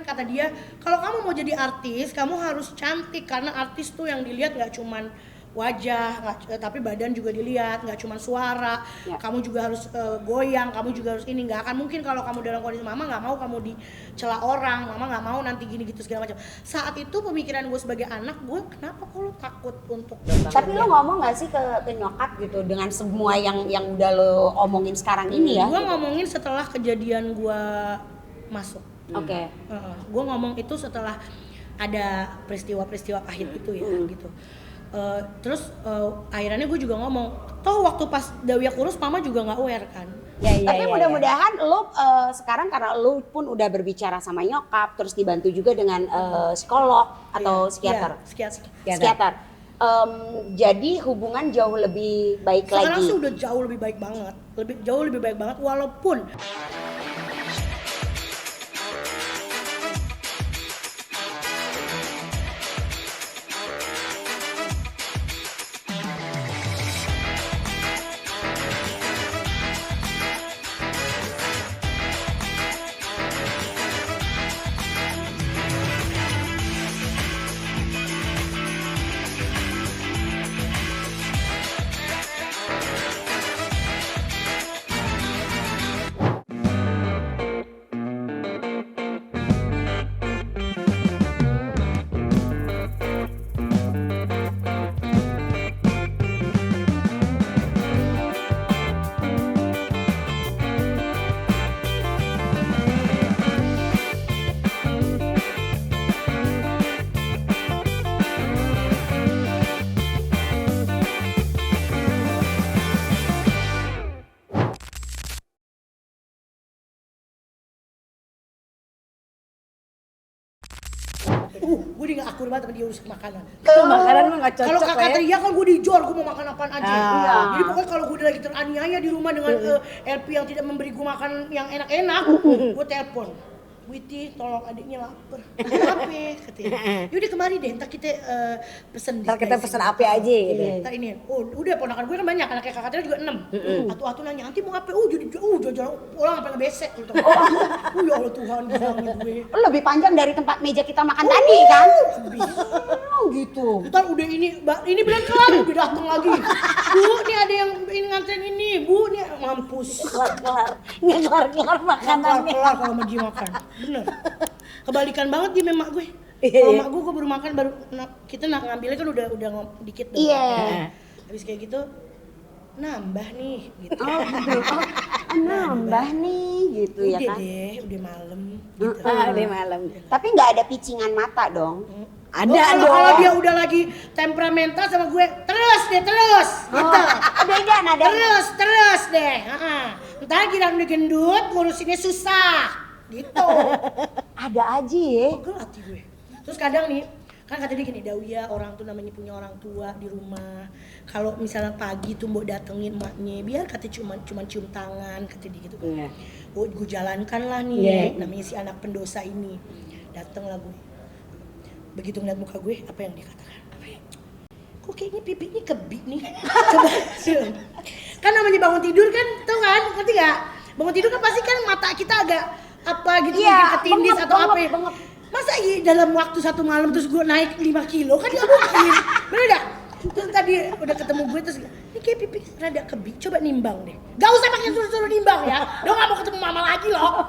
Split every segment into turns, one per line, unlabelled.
kata dia, kalau kamu mau jadi artis, kamu harus cantik karena artis tuh yang dilihat nggak cuman wajah, tapi badan juga dilihat, nggak cuma suara, kamu juga harus goyang, kamu juga harus ini. Nggak akan mungkin kalau kamu dalam kondisi mama nggak mau kamu dicela orang, mama nggak mau nanti gini gitu segala macam. Saat itu pemikiran gue sebagai anak, gue kenapa kok lo takut untuk
tapi lo ngomong nggak sih ke nyokap gitu dengan semua yang udah lo omongin sekarang ini ya?
Gue ngomongin setelah kejadian gue masuk.
Oke.
Gue ngomong itu setelah ada peristiwa-peristiwa pahit itu ya gitu. Terus akhirnya gue juga ngomong, toh waktu pas Dawia kurus mama juga nggak aware kan.
Tapi mudah-mudahan lo sekarang karena lo pun udah berbicara sama nyokap, terus dibantu juga dengan psikolog atau psikiater. Psikiater. Jadi hubungan jauh lebih baik lagi.
Sekarang sih udah jauh lebih baik banget, jauh lebih baik banget walaupun gue udah gak akur banget sama dia urusan makanan.
Kalau makanan mah gak cocok.
Kalau kakak teriak kan gue dijor, gue mau makan apaan aja. Jadi pokoknya kalau gue lagi teraniaya di rumah dengan LP yang tidak memberi gue makan yang enak-enak, gue telepon. Witi, tolong adiknya lapar. Apa? Katanya. Yaudah kemari deh, ntar kita pesen.
Ntar kita pesen apa aja gitu.
Ntar ini, udah ponakan gue kan banyak, anaknya kakak Tera juga 6. Atu-atu nanya, nanti mau apa? Jadi jalan pulang sampai ngebesek. Ya Allah Tuhan, bilangnya gue.
Lebih panjang dari tempat meja kita makan tadi kan? Gitu.
Ntar udah ini belum kelar, udah datang lagi. Bu, nih ada yang ini nganterin ini. Bu, nih mampus.
Kelar makanannya.
Kelar kalau mau dia makan. Bener. Kebalikan banget dia sama mak gue. Kalau mak gue baru makan kita ngambilnya kan udah dikit dong.
Iya.
Habis kayak gitu nambah nih gitu.
Nambah nih gitu ya kan.
Udah malam gitu.
Udah malam.
Tapi nggak ada picingan mata dong.
Ada dong.
Kalau dia udah lagi temperamental sama gue, terus gitu.
Ada.
Terus deh. Ntar kira udah gendut, ngurusinnya susah. Gitu.
Ada aja ya.
Pegel hati gue. Terus kadang nih, kan kata dia gini, Dawia orang tuh namanya punya orang tua di rumah. Kalau misalnya pagi tuh mbok datengin emaknya, biar katanya cuma cium tangan, kata dia gitu. Gue jalankan lah nih, namanya si anak pendosa ini. Dateng lah gue. Begitu ngeliat muka gue, apa yang dia katakan? Kok kayaknya pipinya kebik nih? Coba. Kan namanya bangun tidur kan, tau kan? Ngerti gak? Bangun tidur kan pasti kan mata kita agak apa gitu, mungkin ketindis atau apa ya. Masa dalam waktu satu malam terus gue naik 5 kilo kan gak mungkin. Bener gak? Terus tadi udah ketemu gue terus ini kayak pipi rada kebik, coba nimbang deh. Gak usah pakai suruh-suruh nimbang ya. Udah gak mau ketemu mama lagi loh.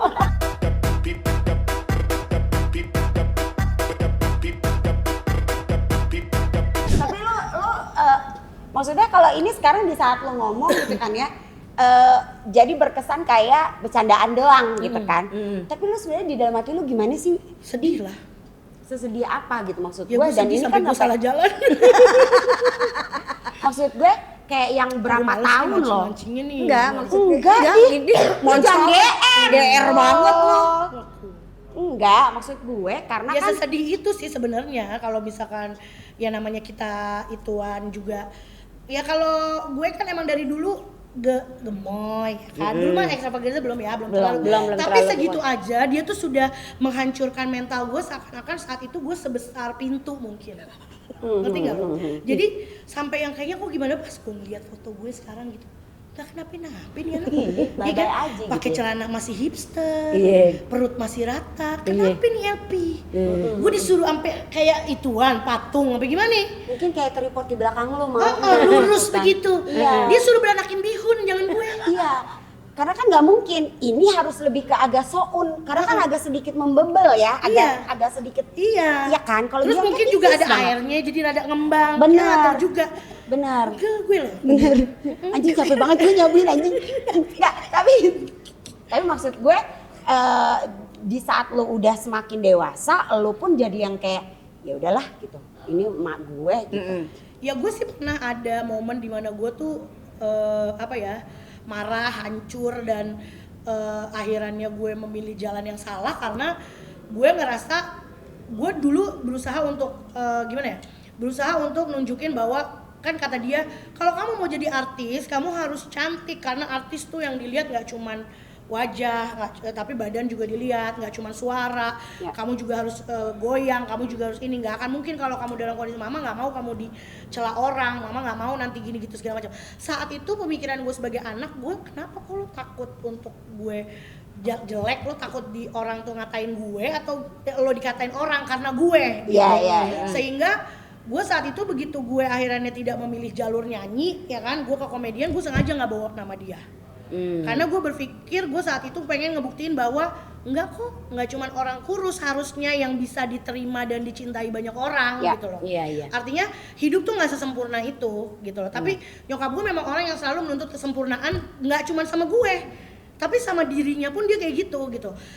Tapi lo maksudnya kalau ini sekarang di saat lo ngomong gitu kan ya, jadi berkesan kayak bercandaan doang gitu kan. Tapi lu sebenarnya di dalam hati lu gimana sih?
Sedih lah.
Sesedih apa gitu maksud
Ya,
gue? Dan ini
sampai
kan
gue salah jalan.
maksud gue kayak yang berapa tahun loh?
Enggak, maksudnya
ini moncong GR banget loh. Enggak, maksud gue karena
ya
kan
sesedih itu sih sebenarnya kalau misalkan ya namanya kita ituan juga. Ya kalau gue kan emang dari dulu gemoy kan. Dulu mah extravaganza belum terlalu. Tapi
terlalu
segitu aja dia tuh sudah menghancurkan mental gue seakan-akan saat itu gue sebesar pintu mungkin. Ngerti enggak lo? Jadi sampai yang kayaknya kok gimana pas gue ngeliat foto gue sekarang gitu. Gak kenapa-napa nih anak.
badai aja
Pakai
gitu.
celana masih hipster,
Iya.
perut masih rata. Kenapa nih happy? Gue disuruh sampai kayak ituan, patung, apa gimana nih?
Mungkin kayak tripod di belakang lu mau.
Lurus begitu.
Iya.
Dia suruh beranakin bihun, jangan gue.
Iya. Karena kan nggak mungkin, ini harus lebih ke agak soun, karena kan agak sedikit membebel ya, agak sedikit.
Iya.
Iya kan? Kalau
Terus
dia
mungkin
kan
juga
tipis
ada
banget.
airnya, jadi rada ngembang.
Benar.
Ya, atau juga.
Benar.
Pegel gue loh.
Bener. Anjing capek banget gue nyobain anjing. Enggak, tapi maksud gue di saat lo udah semakin dewasa, lo pun jadi yang kayak ya udahlah gitu. Ini emak gue gitu.
Ya gue sih pernah ada momen dimana gue tuh marah, hancur dan akhirannya gue memilih jalan yang salah karena gue ngerasa gue dulu berusaha untuk berusaha untuk nunjukin bahwa kan kata dia kalau kamu mau jadi artis kamu harus cantik karena artis tuh yang dilihat nggak cuman wajah tapi badan juga dilihat, nggak cuman suara
ya.
Kamu juga harus goyang, kamu juga harus ini. Nggak akan mungkin kalau kamu dalam kondisi mama nggak mau kamu dicela orang, mama nggak mau nanti gini gitu segala macam. Saat itu pemikiran gue sebagai anak, gue kenapa kok lo takut untuk gue jelek, lo takut di orang tuh ngatain gue atau lo dikatain orang karena gue gitu.
Iya.
Sehingga gue saat itu begitu gue akhirnya tidak memilih jalur nyanyi ya kan, gue ke komedian, gue sengaja nggak bawa nama dia. Karena gue berpikir gue saat itu pengen ngebuktiin bahwa enggak kok, nggak cuman orang kurus harusnya yang bisa diterima dan dicintai banyak orang gitu loh.
Iya.
Artinya hidup tuh nggak sesempurna itu gitu loh. Tapi nyokap gue memang orang yang selalu menuntut kesempurnaan, nggak cuman sama gue, tapi sama dirinya pun dia kayak gitu.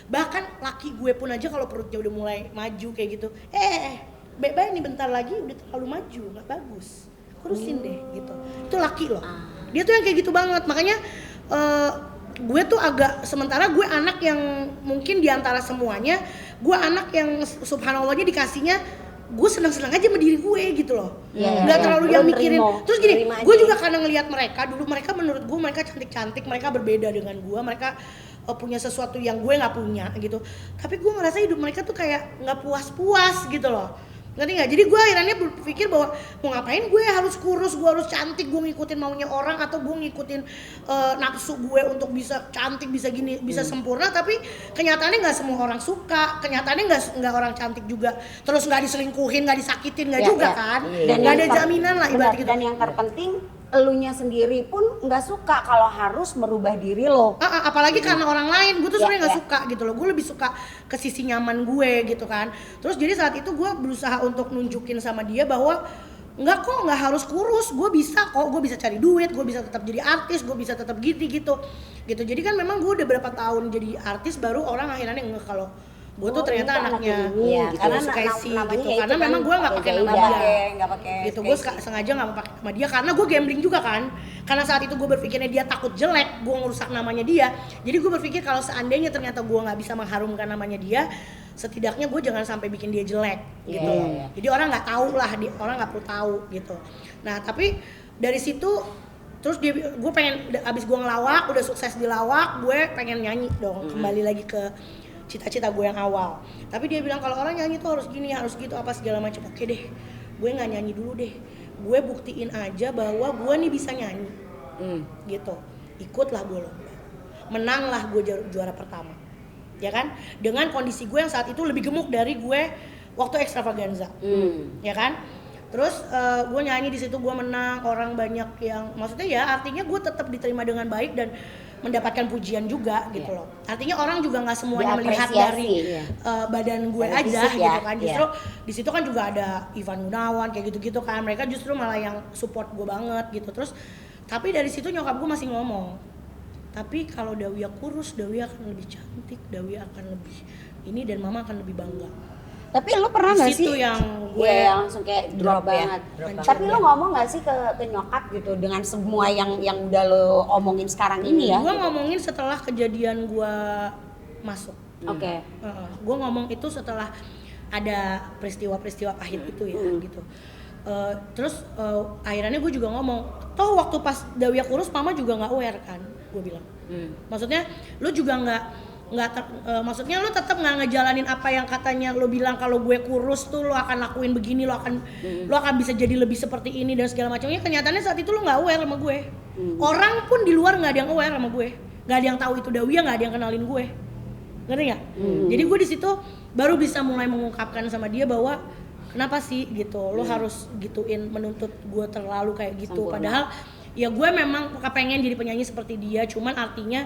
Bahkan laki gue pun aja kalau perutnya udah mulai maju kayak gitu, Bebe ini bentar lagi udah terlalu maju, nggak bagus, kurusin deh gitu. Itu laki loh, dia tuh yang kayak gitu banget. Makanya gue tuh sementara gue anak yang mungkin diantara semuanya, gue anak yang subhanallahnya dikasihnya, gue senang-senang aja sama diri gue gitu loh, nggak terlalu yang mikirin. Terus gini, gue juga kadang ngelihat mereka dulu, mereka menurut gue mereka cantik-cantik, mereka berbeda dengan gue, mereka punya sesuatu yang gue nggak punya gitu. Tapi gue ngerasa hidup mereka tuh kayak nggak puas-puas gitu loh. Ngerti nggak? Jadi gue akhirnya berpikir bahwa mau ngapain gue harus kurus, gue harus cantik, gue ngikutin maunya orang atau gue ngikutin nafsu gue untuk bisa cantik, bisa gini, bisa sempurna. Tapi kenyataannya nggak semua orang suka, kenyataannya nggak orang cantik juga terus nggak diselingkuhin, nggak disakitin, nggak juga kan? Dan nggak ada jaminan lah ibarat gitu.
Dan yang terpenting elunya sendiri pun nggak suka kalau harus merubah diri lo.
Apalagi karena orang lain, gue tuh sebenarnya nggak suka gitu loh. Gue lebih suka ke sisi nyaman gue gitu kan. Terus jadi saat itu gue berusaha untuk nunjukin sama dia bahwa nggak harus kurus, gue bisa kok, gue bisa cari duit, gue bisa tetap jadi artis, gue bisa tetap gitu. Jadi kan memang gue udah berapa tahun jadi artis baru orang akhirnya ngeh kalau gue tuh ternyata anaknya
gitu.
karena Sukaisi gitu. Karena memang gue nggak pakai nama dia
Nggak pakai
gitu. Gue sengaja nggak pakai nama dia karena gue gambling juga kan. Karena saat itu gue berpikirnya dia takut jelek, gue ngerusak namanya dia. Jadi gue berpikir kalau seandainya ternyata gue nggak bisa mengharumkan namanya dia, setidaknya gue jangan sampai bikin dia jelek gitu. Jadi orang nggak tahu lah, orang nggak perlu tahu gitu. Nah tapi dari situ terus gue pengen, abis gue ngelawak, udah sukses di lawak, gue pengen nyanyi dong, kembali lagi ke cita-cita gue yang awal. Tapi dia bilang kalau orang nyanyi tuh harus gini, harus gitu, apa segala macam. Oke deh, gue nggak nyanyi dulu deh, gue buktiin aja bahwa gue nih bisa nyanyi gitu. Ikutlah gue lomba, menanglah gue juara pertama ya kan, dengan kondisi gue yang saat itu lebih gemuk dari gue waktu Extravaganza ya kan. Terus gue nyanyi di situ, gue menang, orang banyak yang, maksudnya ya artinya gue tetap diterima dengan baik dan mendapatkan pujian juga gitu loh. Artinya orang juga nggak semuanya melihat dari badan gue dari aja fisik, gitu kan. Justru di situ kan juga ada Ivan Gunawan kayak gitu-gitu kan. Mereka justru malah yang support gue banget gitu. Terus tapi dari situ nyokap gue masih ngomong, tapi kalau Dawia kurus, Dawia akan lebih cantik, Dawia akan lebih ini, dan mama akan lebih bangga.
Tapi lo pernah nggak sih?
Itu yang gue
langsung kayak drop banget. Tapi lo ngomong nggak sih ke nyokap gitu dengan semua yang udah lo omongin sekarang ini ya?
Gue ngomongin setelah kejadian gue masuk.
Oke.
Gue ngomong itu setelah ada peristiwa-peristiwa pahit itu ya gitu. Terus akhirnya gue juga ngomong, toh waktu pas Dawia kurus mama juga nggak aware kan, gue bilang. Maksudnya lo juga maksudnya lo tetap nggak ngejalanin apa yang katanya lo bilang, kalau gue kurus tuh lo akan lakuin begini, lo akan bisa jadi lebih seperti ini dan segala macamnya. Kenyataannya saat itu lo nggak aware sama gue. Orang pun di luar nggak ada yang aware sama gue, nggak ada yang tahu itu Dawia, nggak ada yang kenalin gue, ngerti nggak? Jadi gue di situ baru bisa mulai mengungkapkan sama dia bahwa kenapa sih gitu, lo harus gituin menuntut gue terlalu kayak gitu. Padahal ya gue memang kepengen jadi penyanyi seperti dia, cuman artinya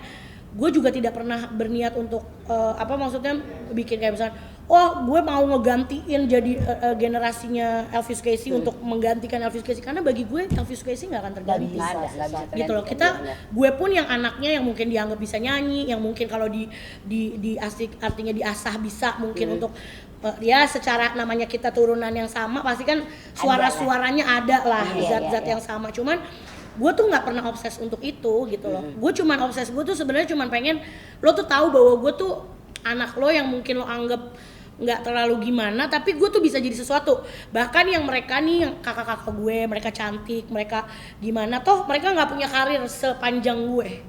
gue juga tidak pernah berniat untuk maksudnya bikin kayak misalnya gue mau ngegantiin jadi generasinya Elvis Presley untuk menggantikan Elvis Presley, karena bagi gue Elvis Presley nggak akan terganti gitu loh. Gue pun yang anaknya yang mungkin dianggap bisa nyanyi, yang mungkin kalau di asik artinya diasah bisa mungkin untuk ya secara namanya kita turunan yang sama, pasti kan suara-suaranya ada lah, zat-zat yang sama. Cuman gue tuh nggak pernah obses untuk itu gitu loh. Gue cuman obses, gue tuh sebenarnya cuman pengen lo tuh tahu bahwa gue tuh anak lo yang mungkin lo anggap nggak terlalu gimana, tapi gue tuh bisa jadi sesuatu. Bahkan yang mereka nih, yang kakak-kakak gue, mereka cantik, mereka gimana, toh mereka nggak punya karir sepanjang gue,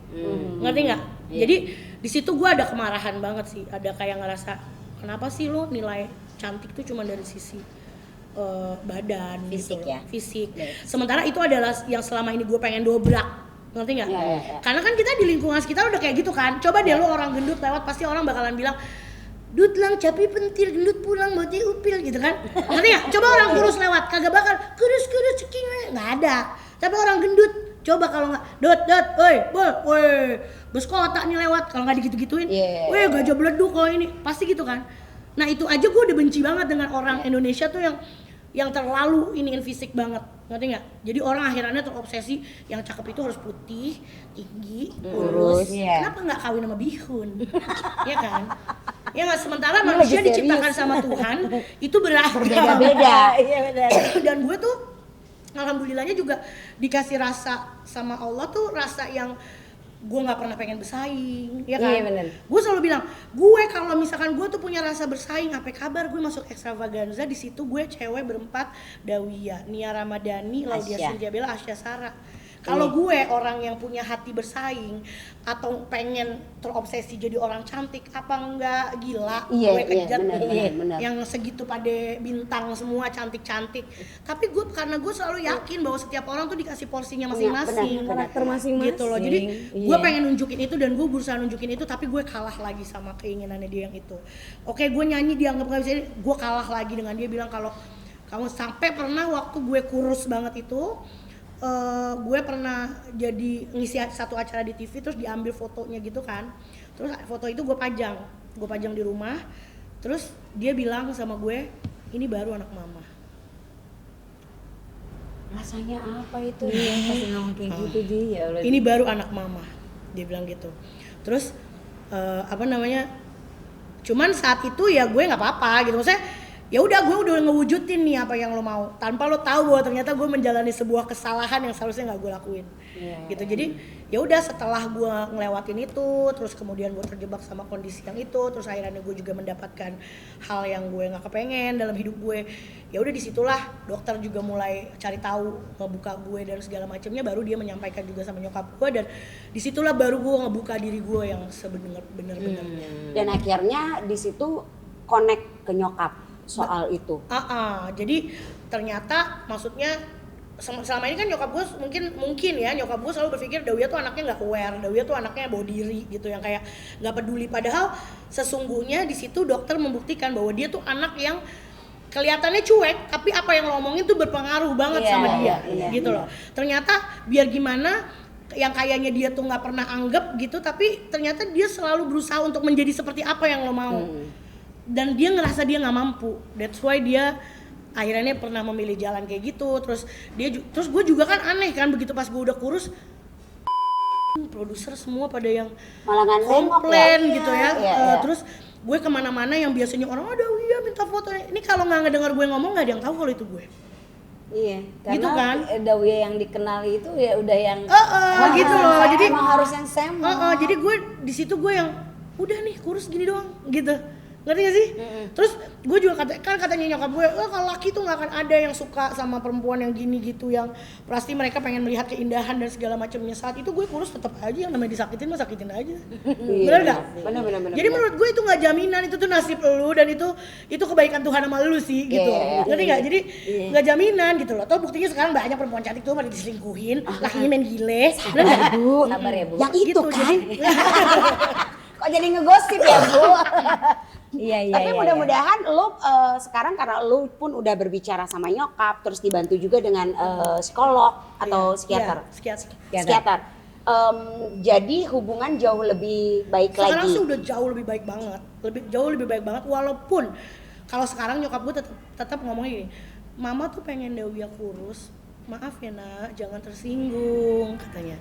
ngerti nggak? Jadi di situ gue ada kemarahan banget sih, ada kayak ngerasa kenapa sih lo nilai cantik tuh cuma dari sisi badan,
fisik
gitu,
ya,
fisik. Sementara itu adalah yang selama ini gue pengen dobrak, ngerti nggak? Karena kan kita di lingkungan sekitar udah kayak gitu kan. Coba deh lo orang gendut lewat, pasti orang bakalan bilang, "Dut lang capi pentil, gendut pulang mau upil," gitu kan? Ngerti nggak? Coba orang kurus lewat, kagak bakal kurus ceking, nggak ada. Tapi orang gendut, coba kalau nggak, dot, woi, bos kota nih lewat, kalau nggak digitu-gituin, woi gajah beleduk kalau ini, pasti gitu kan? Nah itu aja gue udah benci banget dengan orang Indonesia tuh yang terlalu iniin fisik banget, ngerti nggak? Jadi orang akhirnya terobsesi yang cakep itu harus putih, tinggi, kurus. Kenapa nggak kawin sama bihun? Ya kan? Ya nggak, sementara manusia diciptakan sama Tuhan itu berbeda-beda. Dan gue tuh alhamdulillahnya juga dikasih rasa sama Allah tuh, rasa yang gue nggak pernah pengen bersaing, ya kan? Gue selalu bilang, gue kalau misalkan gue tuh punya rasa bersaing, apa kabar gue masuk Extravaganza, di situ gue cewek berempat, Dawia, Nia Ramadhani, Laudia Cynthia Bella, Asya Sarah. Kalau gue orang yang punya hati bersaing atau pengen terobsesi jadi orang cantik, apa enggak gila? Gue kejar yang segitu pada bintang semua cantik-cantik. Tapi gue karena gue selalu yakin bahwa setiap orang tuh dikasih porsinya masing-masing,
karakter masing-masing
gitu loh. Jadi gue pengen nunjukin itu dan gue berusaha nunjukin itu, tapi gue kalah lagi sama keinginannya dia yang itu. Oke, gue nyanyi dianggap gak bisa, gue kalah lagi dengan dia bilang kalau kamu sampai pernah waktu gue kurus banget itu. Gue pernah jadi ngisi satu acara di TV, terus diambil fotonya gitu kan, terus foto itu gue pajang di rumah, terus dia bilang sama gue, ini baru anak mama.
Rasanya apa itu?
Pas ngomong kayak gitu dia.
Ini baru anak mama, dia bilang gitu. Terus cuman saat itu ya gue nggak apa-apa gitu, maksudnya ya udah gue udah ngewujudin nih apa yang lo mau, tanpa lo tahu bahwa ternyata gue menjalani sebuah kesalahan yang seharusnya nggak gue lakuin, gitu. Jadi ya udah, setelah gue ngelewatin itu, terus kemudian gue terjebak sama kondisi yang itu, terus akhirnya gue juga mendapatkan hal yang gue nggak kepengen dalam hidup gue. Ya udah, disitulah dokter juga mulai cari tahu, ngebuka gue dan segala macamnya, baru dia menyampaikan juga sama nyokap gue, dan disitulah baru gue ngebuka diri gue yang sebenarnya.
Dan akhirnya di situ connect ke nyokap soal itu.
Jadi ternyata maksudnya selama ini kan nyokap gue mungkin ya nyokap gue selalu berpikir Dawia tuh anaknya nggak aware, Dawia tuh anaknya bawa diri gitu, yang kayak nggak peduli. Padahal sesungguhnya di situ dokter membuktikan bahwa dia tuh anak yang kelihatannya cuek, tapi apa yang lo omongin tuh berpengaruh banget sama dia, gitu loh. Ternyata biar gimana, yang kayaknya dia tuh nggak pernah anggap gitu, tapi ternyata dia selalu berusaha untuk menjadi seperti apa yang lo mau. Dan dia ngerasa dia nggak mampu, that's why dia akhirnya pernah memilih jalan kayak gitu. Terus gue juga kan aneh kan, begitu pas gue udah kurus, produser semua pada yang komplain gitu ya. Terus gue kemana-mana yang biasanya orang ada minta foto, ini kalau nggak ngedengar gue ngomong nggak ada yang tahu kalau itu gue.
Karena
gitu kan?
Dawia yang dikenali itu ya udah yang
gitu loh. Jadi
emang harus yang sama.
Jadi gue di situ gue yang udah nih kurus gini doang gitu. Ngerti gak sih? Terus gue juga katanya nyokap gue, kalau laki tuh nggak akan ada yang suka sama perempuan yang gini gitu, yang pasti mereka pengen melihat keindahan dan segala macamnya. Saat itu gue kurus tetap aja, yang namanya disakitin mah sakitin aja. Bener nggak?
Bener.
Jadi menurut gue itu nggak jaminan, itu tuh nasib lu dan itu kebaikan Tuhan sama lu sih gitu. Ngerti nggak? Jadi nggak jaminan gitu loh. Toh buktinya sekarang banyak perempuan cantik tuh pada diselingkuhin, lakinya main gile. Bener nggak?
Bu,
Sabar ya, Bu.
yang itu
Gitu,
kan.
Kok jadi ngegosip ya, Bu? Iya.
Tapi mudah-mudahan lo sekarang karena lo pun udah berbicara sama nyokap, terus dibantu juga dengan psikolog atau psikiater. Psikiater. Jadi hubungan jauh lebih baik
Sekarang
lagi.
sih udah jauh lebih baik banget, jauh lebih baik banget. Walaupun kalau sekarang nyokap gue tetap ngomongnya gini, mama tuh pengen Dawia kurus. Maaf ya nak, jangan tersinggung katanya.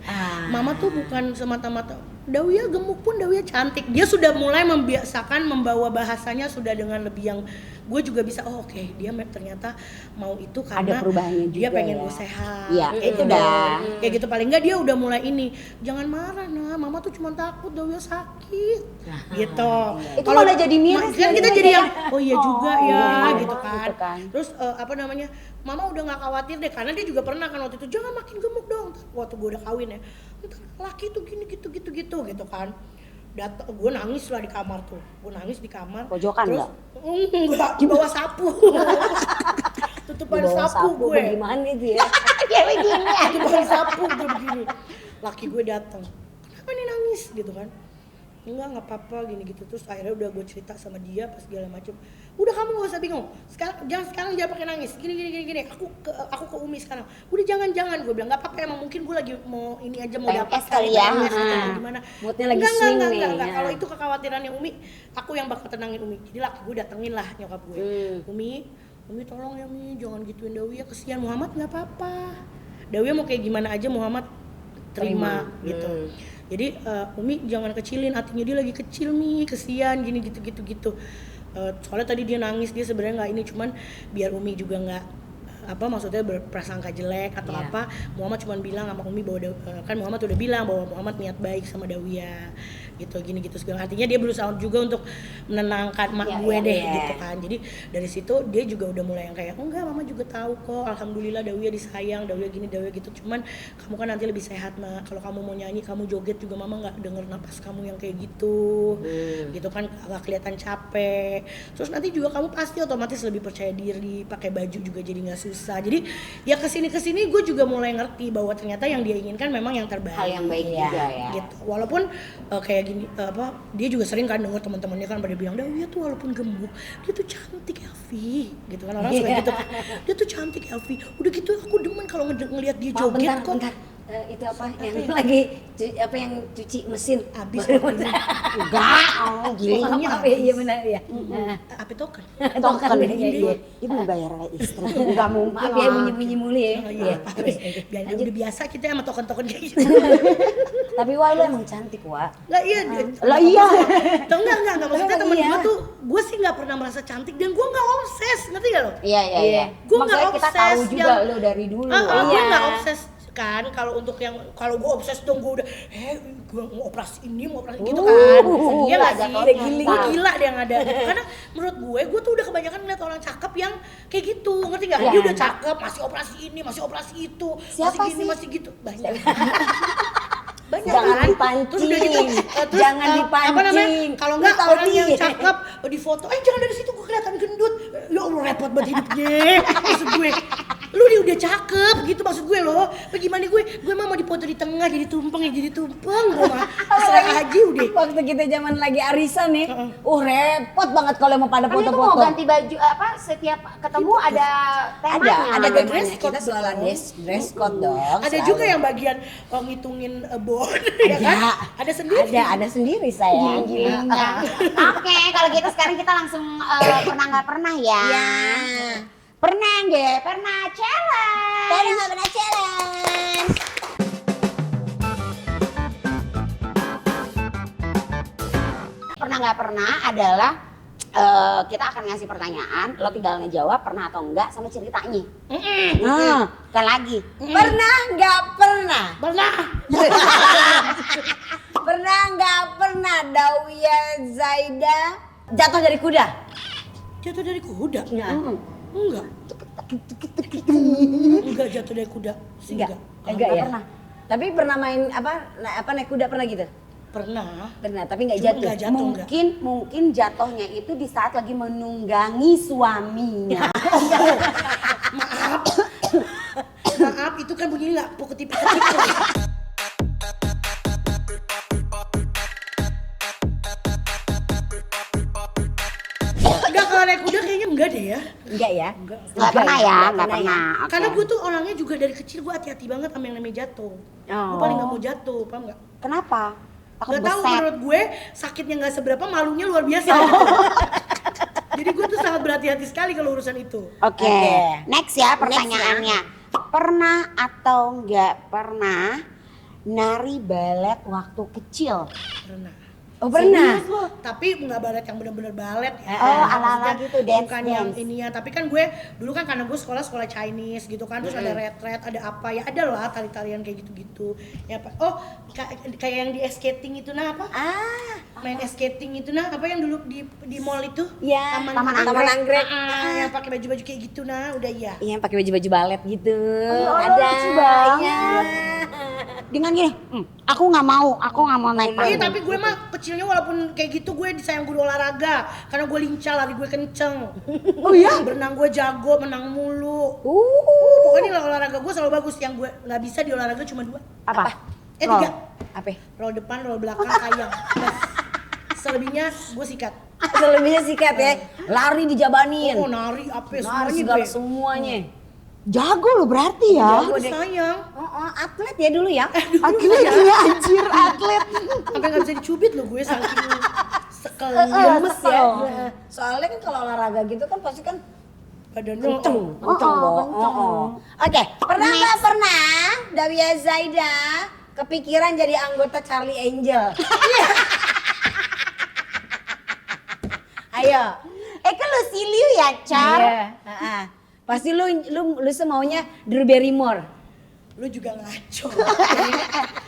Mama tuh bukan semata-mata Dawia gemuk pun Dawia cantik. Dia sudah mulai membiasakan membawa bahasanya sudah dengan lebih yang gue juga bisa. Oh oke, dia ternyata mau itu karena
Ada perubahannya juga
dia pengen
ya.
gue sehat.
Iya,
kayak
itu
gitu.
dah.
Kayak gitu paling enggak dia udah mulai ini. Jangan marah nah, mama tuh cuma takut Dawia sakit. Gitu.
Itu malah jadi miris
kan
ya,
kita
dia
jadi
ya.
yang oh iya juga ya
gitu
gitu kan.
kan.
Terus mama udah nggak khawatir deh, karena dia juga pernah kan waktu itu, jangan makin gemuk dong waktu gue udah kawin ya, ntar laki tuh gini gitu kan. Gue nangis lah di kamar tuh,
Pojokan
terus
nggak?
enggak, di bawah sapu. Tutupan sapu gue,
Bagaimana itu ya?
tutupan sapu gue begini. Laki gue datang, kenapa nih nangis gitu kan? Enggak apa-apa gini gitu. Terus akhirnya udah gue cerita sama dia pas segala macem. Udah kamu gak usah bingung. Sekarang jangan pakai nangis. Gini. Aku ke Umi sekarang. Udah jangan. Gue bilang enggak apa-apa, emang mungkin gue lagi mau ini aja, mau dapat
kali ya.
gimana.
Moodnya lagi swing nih.
Enggak. Kalau itu kekhawatirannya Umi, aku yang bakal tenangin Umi. Jadi laki gue datengin lah nyokap gue. Umi tolong ya Mi, jangan gituin Dawia, kesian. Muhammad enggak apa-apa. Dawia mau kayak gimana aja Muhammad terima. Gitu. Jadi Umi jangan kecilin, hatinya dia lagi kecil Mi, kesian gini gitu. Soalnya tadi dia nangis, dia sebenarnya nggak ini, cuman biar Umi juga nggak maksudnya berprasangka jelek atau apa. Muhammad cuma bilang sama Umi bahwa kan Muhammad udah bilang bahwa Muhammad niat baik sama Dawia gitu gini segala. Artinya dia berusaha juga untuk menenangkan mak gue gitu kan. Jadi dari situ dia juga udah mulai yang kayak enggak, mama juga tahu kok, alhamdulillah Dawia disayang, Dawia gini, Dawia gitu. Cuman kamu kan nanti lebih sehat nak, kalau kamu mau nyanyi, kamu joget juga mama nggak denger napas kamu yang kayak gitu. Gitu kan agak kelihatan capek. Terus nanti juga kamu pasti otomatis lebih percaya diri, pakai baju juga jadi nggak susah. Jadi ya kesini gue juga mulai ngerti bahwa ternyata yang dia inginkan memang yang terbaik.
Hal yang baik juga ya.
Gitu. Walaupun kayak gini dia juga sering kan denger teman-temannya kan pada bilang Dawia tuh walaupun gemuk dia tuh cantik Elvi gitu kan, orang suka gitu kan. Dia tuh cantik Elvi. Udah gitu aku demen kalau ngelihat dia joget kok.
Bentar. Itu apa yang lagi yang cuci mesin
Habis
Enggak, gila.
Iya benar ya.
apa token?
Token
Iya.
Ibu bayar istri. Enggak mungkin.
Maaf ya bunyi-bunyi mulu ya.
Iya. Biar udah biasa kita sama token-token kayak gitu.
Tapi Wah lu emang cantik Wah.
Lah iya. Enggak maksudnya temen gue tuh, gue sih nggak pernah merasa cantik dan gue nggak obses, ngerti gak lo?
Iya.
Gue nggak
Maksudnya kita tahu
obses
juga lo dari dulu.
Gue nggak obses kan, kalau untuk yang kalau gue obses dong gue udah gue mau operasi ini gitu kan. Iya nggak sih, gue gila dia yang ada. Karena menurut gue tuh udah kebanyakan ngeliat orang cakep yang kayak gitu, ngerti nggak? Dia udah cakep, masih operasi ini, masih operasi itu,
Siapa
masih gini,
sih?
masih gitu, banyak.
Jangan
kan?
dipancing.
Terus udah gitu,
Jangan dipancing.
apa namanya? Kalau enggak
Lu tahu
orang yang
dia.
cakep di foto, jangan dari situ gue kelihatan gendut. Ya Allah repot banget hidupnya. Maksud gue, lu dia udah cakep gitu maksud gue loh. Bagaimana gue mah mau dipoto di tengah jadi tumpeng gue mah. Serah aja udah.
Waktu kita zaman lagi arisan nih, repot banget kalau mau pada
Kan itu
foto-foto.
mau ganti baju setiap ketemu ada temanya.
Ada
dress
temanya.
code
Kita selalu
dong.
dress code dong.
Ada
selalu.
juga yang bagian ngitungin bon, ya kan? Ada sendiri.
Ada sendiri sayang.
Oke, kalau gitu sekarang kita langsung pernah nggak pernah ya. Pernah nggak pernah challenge.
Pernah nggak pernah challenge.
Pernah nggak pernah adalah kita akan ngasih pertanyaan, lo tinggal ngejawab pernah atau enggak sama ceritanya. Kan lagi.
Pernah nggak pernah?
Pernah.
Pernah nggak pernah Dawia Zaida jatuh dari kuda?
Jatuh dari kuda? Enggak. Enggak jatuh dari kuda. Sih
Enggak.
enggak.
Enggak ya.
pernah.
Tapi pernah main apa naik kuda pernah gitu?
Pernah.
Pernah, tapi nggak
Cuma
jatuh.
nggak jatuh. enggak.
Mungkin jatuhnya itu di saat lagi menunggangi suaminya.
Maaf, itu kan bunyinya nggak pukul-tipis. Enggak, kalau naik kuda kayaknya enggak deh ya.
Enggak ya?
Nggak pernah ya, nggak
Nggak
pernah. Oke.
Karena gue tuh orangnya juga dari kecil gue hati-hati banget sama yang namanya jatuh. Gue paling nggak mau jatuh, paham nggak?
Kenapa? Takut
Gak tahu,
beset.
menurut gue sakitnya nggak seberapa, malunya luar biasa. Jadi gue tuh sangat berhati-hati sekali kalau urusan itu.
Oke.
Oke.
Next ya pertanyaannya. Pernah atau nggak pernah nari balet waktu kecil?
Pernah.
Oh pernah.
Serius lo?
Tapi nggak balet yang benar-benar balet ya.
Oh, ala-ala
Maksudnya
gitu, dance,
bukan yang
dance.
ininya. Tapi kan gue dulu kan karena gue sekolah Chinese gitu kan, terus ada retret, ada apa ya, ada lah tari-tarian kayak gitu-gitu. Ya apa? Oh, kayak yang di ice skating itu nah apa? Main ice skating itu nah apa yang dulu di mall itu?
Ya,
Taman
Anggrek.
Yang pakai baju-baju kayak gitu nah, udah iya.
Iya pakai baju-baju balet gitu.
Allah,
Ada.
lucu banget.
Iya.
Dengan gini, aku nggak mau naik
Iya,
panggung.
tapi gue mah kecilnya walaupun kayak gitu gue disayang guru olahraga karena gue lincah, lari gue kenceng.
Oh iya?
Berenang gue jago, menang mulu. Pokoknya olahraga gue selalu bagus. Yang gue nggak bisa di olahraga cuma 2.
Apa?
Tiga.
Apa?
Roll depan, roll belakang, kayang. Bas. Selebihnya gue sikat.
Selebihnya sikat ya. Lari dijabanin.
Oh, nari apa
Nari
semuanya
segala
gue.
semuanya.
Jago lo berarti ya.
Gue sayang.
Atlet ya dulu ya.
Atlet ya, anjir atlet.
Sampai nggak bisa dicubit loh gue saking sekel.
Lemes ya.
Kesel.
Soalnya kan kalau olahraga gitu kan pasti kan
Badannya
kenceng, kenceng loh.
kenceng.
Oke, pernah nggak pernah Dawia Zaida kepikiran jadi anggota Charlie Angel? Ayo.
Kan lu siliu ya, Char.
Iya. Pasti lu semaunya Drew Barrymore.
lu juga ngaco.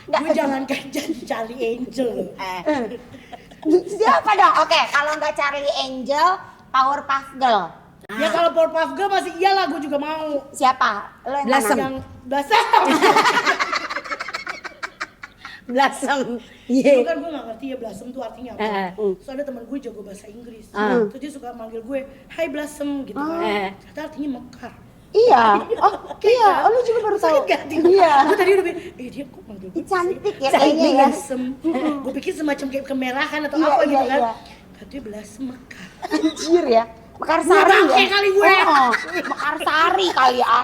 Gue jangankan jadi Charlie Angel.
Siapa dong? Oke, kalau nggak Charlie Angel, Powerpuff Girl.
Ya kalau Powerpuff Girl masih iyalah, gue juga mau.
Siapa? Lo yang
Blossom.
mana?
Yang Blossom.
Blossom.
Dulu kan gue gak ngerti ya Blossom tuh artinya apa.
Heeh.
Terus ada teman gue jago bahasa Inggris.
Ah.
Terus dia suka manggil gue, Hai Blossom gitu kan. Ternyata artinya mekar.
Iya. Oh, iya. Oh, lu juga baru tahu. Iya.
Gue tadi udah bilang, dia kok manggil gue
Cantik ya
Cantik
kayaknya ya.
Blossom. Gue pikir semacam kayak kemerahan atau
Iya,
apa
iya,
gitu kan.
iya.
Katanya Blossom mekar.
Anjir ya. Mekarsari
Bangke
ya.
kali gue.
Oh, Mekarsari kali ya.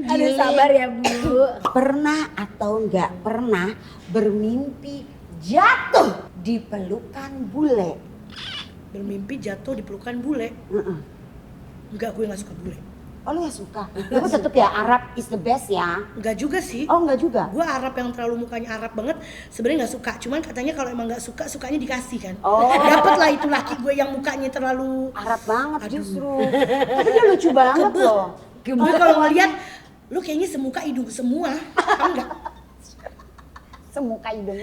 Aduh sabar ya Bu.
Pernah atau nggak pernah bermimpi jatuh di pelukan bule?
Bermimpi jatuh di pelukan bule. Enggak, gue gak suka bule.
Oh, lu ya suka. Tapi tetep ya Arab is the best ya.
Enggak juga sih.
Oh, enggak juga.
Gue Arab yang terlalu mukanya Arab banget sebenarnya nggak suka, cuman katanya kalau emang nggak suka sukanya dikasih kan.
Oh.
Dapet lah itu laki gue yang mukanya terlalu
Arab banget
Aduh.
justru. Tapi dia lucu banget
Kebel.
loh.
Gue kalau ngeliat lu kayaknya semuka hidung semua, tau nggak?
Semuka hidung.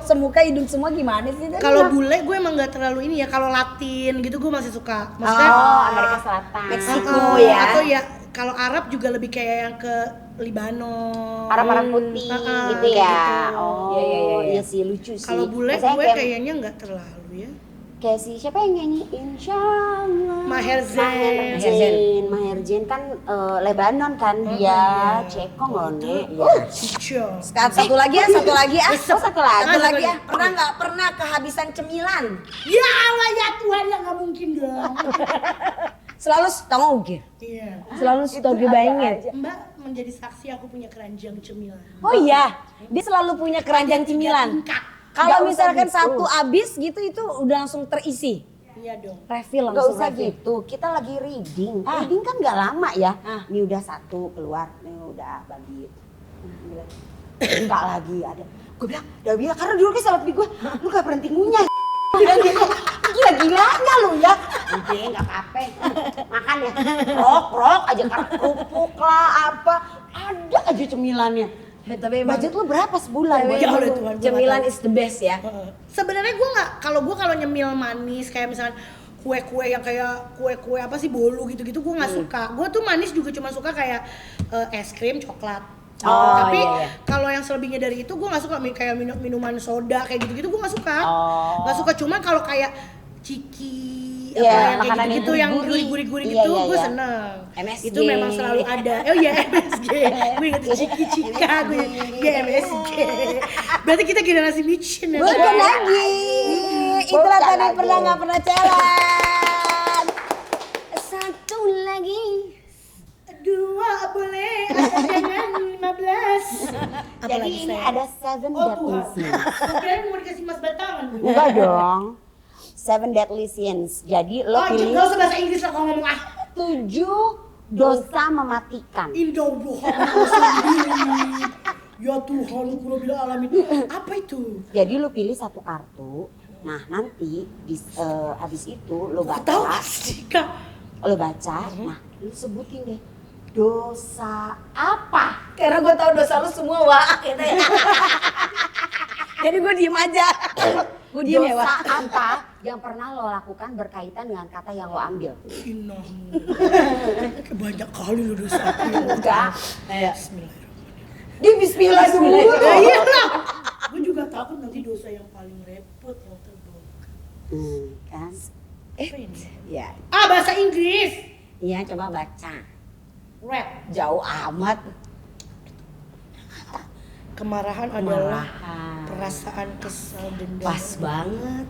Semuka hidung semua gimana sih?
Kalau bule gue emang nggak terlalu ini ya. Kalau Latin gitu gue masih suka. Maksudnya
Oh, Amerika Selatan.
Meksiko.
eh,
ya.
Atau ya kalau Arab juga lebih kayak yang ke Libanon.
Arab-Arab putih gitu ya.
gitu.
Oh,
Iya.
iya sih lucu sih.
Kalau bule
Biasanya
gue
kayak,
kayaknya nggak terlalu ya.
kayak si siapa yang nyanyi Insyaallah.
Maher Zain.
Maher Zain kan Lebanon kan dia. Cekong loh nek.
Cico.
Satu lagi ya.
Oh, satu lagi.
Satu lagi ya. Nggak pernah kehabisan cemilan?
Ya Allah ya Tuhan, ya nggak mungkin dong.
Selalu stok ugir.
Iya.
Selalu stok banget.
Mbak menjadi saksi aku punya keranjang cemilan.
Oh iya, dia selalu punya keranjang cemilan.
Tingkat.
Kalau
Nggak usah
misalkan
gitu.
satu habis gitu itu udah langsung terisi.
Iya dong.
Refill
Gak
langsung
usah
refill.
gitu, kita lagi reading. Reading kan gak lama ya.
Ah.
Ini udah satu keluar, ini udah bagi. Ini lagi. Enggak lagi ada. Gue bilang, udah bilang karena dulu kan sahabat gue, lu gak berhenti ngunyah. Bilang gitu, gila-gilanya lu ya. Udah gak apa-apa, makan ya. Rok aja karena kerupuk lah apa. Ada aja cemilannya.
Tapi emang
Budget lu berapa sebulan?
Ya Allah Tuhan, gue
cemilan
nggak
is the best ya.
Sebenarnya gue nggak, kalau nyemil manis kayak misalkan kue-kue yang kayak kue-kue apa sih bolu gitu-gitu gue nggak suka. Gue tuh manis juga cuma suka kayak es krim, coklat. Tapi kalau yang selebihnya dari itu gue nggak suka kayak minuman soda kayak gitu-gitu gue nggak suka. Nggak suka, cuma kalau kayak ciki yang kayak gitu yang gurih-gurih gitu gue seneng.
MSG.
Itu memang selalu ada. Oh iya MSG. Gue inget ciki-cika gue. Ya MSG. Berarti kita generasi micin ya.
Bukan lagi. Itulah tadi pernah nggak pernah jalan. Satu lagi.
Dua boleh, jangan 15.
Jadi ini ada 7 deadly sins.
Kirain mau dikasih mas batangan.
Enggak dong. 7 deadly sins. Jadi lo pilih
Gak usah bahasa Inggris lah kalau ngomong
7 dosa mematikan.
Indah ya Tuhan, kurang alamin. Apa itu?
Jadi lo pilih satu kartu. Nah nanti habis itu lo
Tahu
baca.
sih Kak.
Lo baca. Nah lo sebutin deh. Dosa apa?
Karena gue tahu dosa lu semua, Wak. Gitu ya. Jadi gue diem aja. Gue diem ya,
Dosa
Wak.
apa yang pernah lo lakukan berkaitan dengan kata yang lo ambil?
Inah. Banyak kali lu dosa.
Enggak.
Bismillahirrahmanirrahim.
Dia bismillah dulu.
Ya iyalah. Gue juga takut nanti dosa yang paling repot yang terbongkar.
Kan?
Apa ini?
Ya,
Bahasa Inggris.
Iya coba baca.
Rap.
jauh amat.
Kemarahan adalah perasaan kesal dendam.
Pas banget.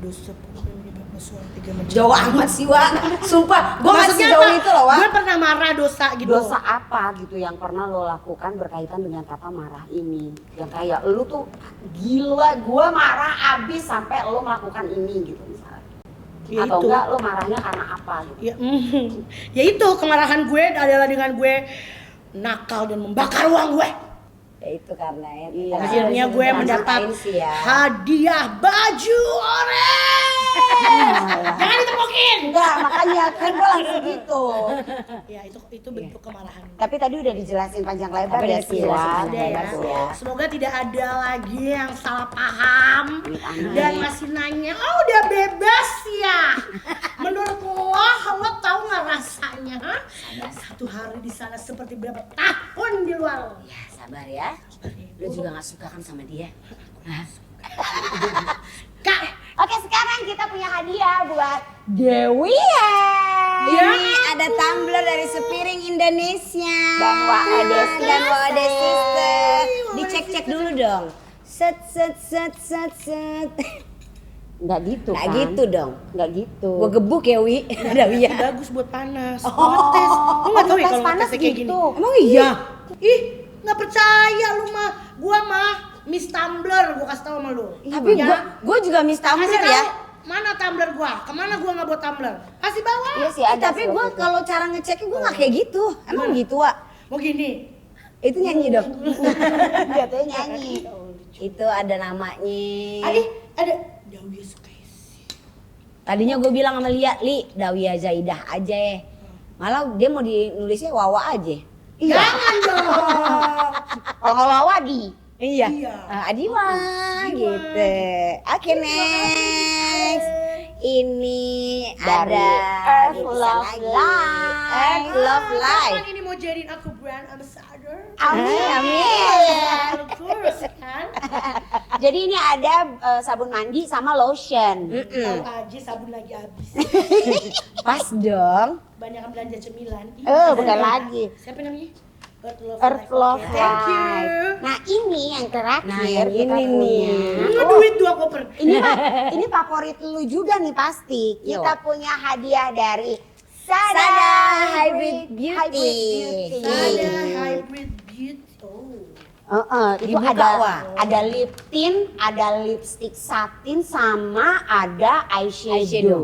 Dosa pun menyebabkan suara 3 macam.
Jauh amat sih, Wak. Sumpah, gue masih
Maksudnya
sejauh
apa?
itu loh, Wak.
Gue pernah marah dosa gitu.
Dosa apa gitu yang pernah lo lakukan berkaitan dengan kata marah ini? Yang kayak lo tuh gila, gue marah abis sampai lo melakukan ini gitu misalnya.
Ya
Atau
itu.
enggak lo marahnya karena apa gitu?
Ya, ya itu kemarahan gue adalah dengan gue nakal dan membakar uang gue.
Ya itu karena ya.
Iya.
Akhirnya gue
Ceritain
mendapat
sih ya.
hadiah baju orange. Jangan ditepukin.
Enggak, makanya kan gue langsung gitu.
Ya itu bentuk kemarahan.
Tapi tadi udah dijelasin panjang lebar
Tapi
ya
udah
sih
dijelasin
Wan.
panjang
Ada
lebar
ya.
sih ya.
Semoga tidak ada lagi yang salah paham
Amin.
dan masih nanya, oh udah bebas ya? Menurut lo tahu nggak rasanya? Satu hari di sana seperti berapa tahun di luar?
Ya, sabar ya. Lu juga gak suka kan sama dia?
Kak,
Oke sekarang kita punya hadiah buat Dewi ya.
Ini ada tumbler dari Sepiring Indonesia.
Dan Waode
Dan Waode
Sister.
Sister. Dicek-cek dulu dong. Set.
Nggak gitu
Nggak
kan?
gitu dong.
Nggak gitu.
Gue gebuk ya, Wi. Ada
ini
ya.
bagus buat panas. Gua ngetes. Lu nggak tahu ya
ngetes
kalau
panas
ngetesnya kayak gini?
gitu.
Emang iya?
Ih, nggak percaya lu mah. Gua mah Miss Tumbler, gua kasih tahu sama lu.
Tapi
Ya.
gue juga Miss Tumbler
Kasih tahu
ya.
mana tumbler gua? Kemana gua nggak bawa tumbler? Kasih bawa.
Iya sih ada.
Tapi gue kalau cara ngeceknya gue gak kayak gitu. Emang gitu, Wak?
Mau gini.
Itu nyanyi dong.
Jatuhnya nyanyi.
Itu ada namanya.
Ada Dawia Sukaisi.
Tadinya gue bilang sama Lia, Li, Dawia Zaidah aja ya. Malah dia mau dinulisnya Wawa aja.
Jangan dong.
Kalau Wadi.
Iya.
Iya.
Adiwa gitu. Oke, next. Ini
Dari
ada
Earth
bisa
Love
lagi.
Life.
Earth Love Life.
Kapan ini mau jadiin aku brand ambassador?
Amin.
Of course kan.
Jadi ini ada sabun mandi sama lotion.
Tahu aja sabun lagi habis.
Pas dong.
Banyak belanja cemilan.
Bukan lagi.
Siapa namanya?
Earth Love
Oke, thank you.
Life. Nah ini yang terakhir
Nah, yang
kita
ini
punya.
Duit 2 koper.
Ini favorit lu juga nih pasti. Kita punya hadiah dari Sada,
Sada Hybrid Beauty.
Ada hybrid beauty.
Itu
Dibuka, Wak.
ada lip tint, ada lipstick satin, sama ada eyeshadow.
Eyeshadow.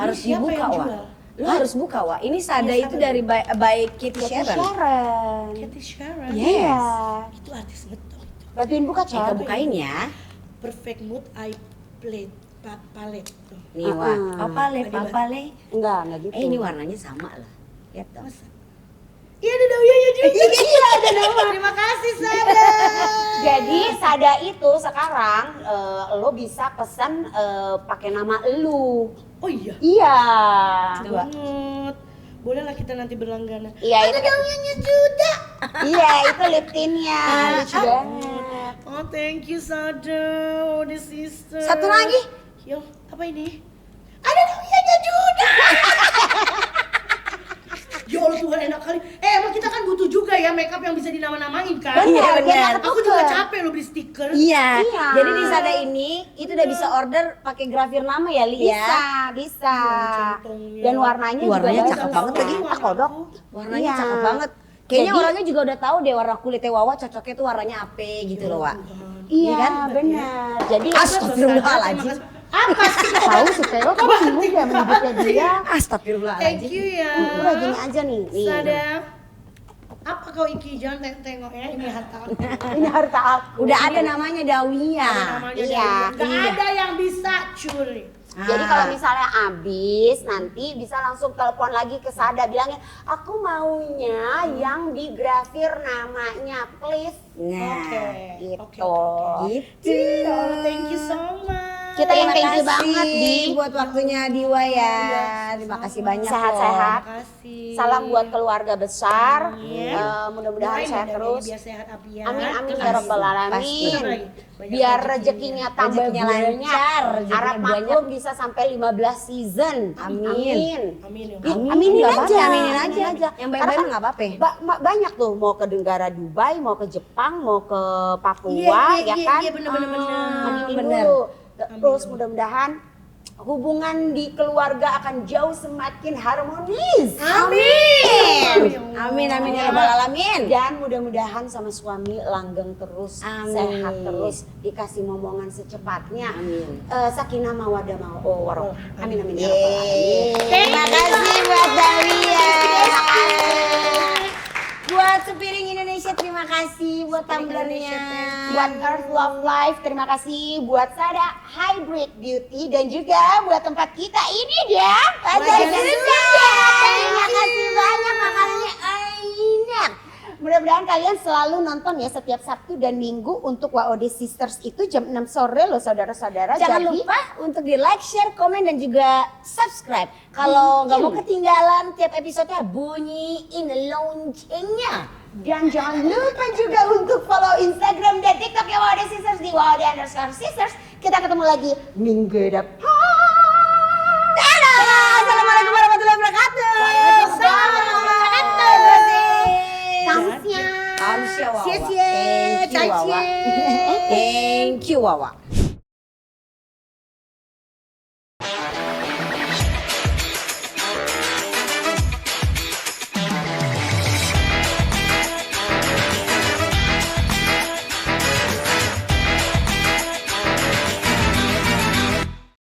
Harus
Siapa
dibuka,
yang
Wak.
jual?
Lu harus buka, Wak. Ini Sada
Iya,
itu
Sada.
dari by Kitty Sharon.
Sharon.
Cathy Sharon.
Yes.
Itu artis betul itu.
Bantuin buka,
Kita
Cel.
bukain ya.
Perfect Mood Eye Palette. Tuh.
Nih, Wak. Papale.
Enggak gitu.
Ini warnanya sama lah. Lihat dong.
Masa? Iya ada Dawianya juga. Iya ada nama. Terima kasih Sada.
Jadi Sada itu sekarang lo bisa pesan pakai nama lu.
Oh iya.
Iya.
Banget. Boleh lah kita nanti berlangganan.
Iya,
Ada daunnya juga.
Iya, itu lip tintnya. Lucu banget.
Oh, thank you Sada. Oh, the sister.
Satu lagi.
Yo, apa ini? Ada daunnya juga. Ya Allah Tuhan, enak kali. Emang kita kan butuh juga ya makeup yang bisa dinama-namain kan?
Benar,
benar.
Aku juga capek lo beli stiker.
Iya.
Iya.
Jadi di sana ini itu udah bisa order pakai grafir nama ya, Li ya.
Bisa.
Centongnya.
Dan warnanya juga
Warnanya
bagus.
cakep banget lagi.
Ah, kodok.
Warnanya
Iya.
cakep banget. Kayaknya
Jadi-
orangnya juga udah tahu deh warna kulitnya Wawa cocoknya tuh warnanya apa gitu loh, Wak.
Iya,
kan?
benar. Jadi
Astagfirullahaladzim.
Apa sih?
tahu si Theo tuh bingung ya menyebutnya dia.
Thank
Astagfirullahaladzim.
you ya.
Udah gini aja nih. Nih.
Sada. Apa kau Iki? Jangan tengok ya, ini harta aku.
Ini harta aku.
Udah ada namanya Dawia.
Namanya
Iya.
Gak ada yang bisa curi.
Jadi kalau misalnya habis nanti bisa langsung telepon lagi ke Sada bilangnya aku maunya yang digrafir namanya please.
Nah,
Gitu.
gitu.
Ya Allah, thank you so much.
Kita yang thank you
Terima
banget
kasih
di
buat waktunya Diwa ya. Terima kasih banyak.
Sehat-sehat.
Terima kasih.
Salam buat keluarga besar.
Amin.
Mudah-mudahan
Doain
sehat
ya,
terus.
biar sehat apian.
Amin amin
Terus
ya rabbal
Pasti.
alamin.
Apa lagi? Banyak
Biar
rezekinya.
rezekinya tambah
Rezekinya
banyak.
lancar, rezekinya
Harap
banyak.
maklum bisa sampai 15 season.
Amin.
Amin ya.
Ih,
Aminin
nggak
aja,
apa-apa.
aminin aja. Yang baik-baik
Karena
mah nggak apa-apa.
banyak tuh mau ke negara Dubai, mau ke Jepang, mau ke Papua,
Iya,
ya kan?
Iya, bener-bener.
Aminin
bener.
dulu. Terus mudah-mudahan hubungan di keluarga akan jauh semakin harmonis.
Amin amin ya rabbal alamin.
Dan mudah-mudahan sama suami langgeng terus,
Amin.
sehat terus, dikasih momongan secepatnya.
Amin.
Sakinah mawadah warohmah. Amin amin ya rabbal alamin.
Terima kasih buat Dawia. Buat Sepiring Indonesia terima kasih buat tumblernya.
Buat Earth Love Life, terima kasih. Buat Sada Hybrid Beauty dan juga buat tempat kita ini ya.
Wajah Sunda.
Terima kasih banyak, makanannya enak. Mudah-mudahan kalian selalu nonton ya setiap Sabtu dan Minggu untuk WOD Sisters itu jam 6 sore loh saudara-saudara.
Jangan
Jadi,
lupa untuk di like, share, komen dan juga subscribe. Kalau nggak mau ketinggalan tiap episodenya bunyiin loncengnya.
Dan jangan lupa juga untuk follow Instagram dan TikTok ya WOD Sisters di WOD_Sisters. Kita ketemu lagi minggu depan.
Dadah! Assalamualaikum warahmatullahi wabarakatuh.
Waalaikumsalam warahmatullahi wabarakatuh. Kamsnya.
Kamsya, Wawa.
Cie-cie,
Thank you, Wawa.
cacie.
Thank you, Wawa.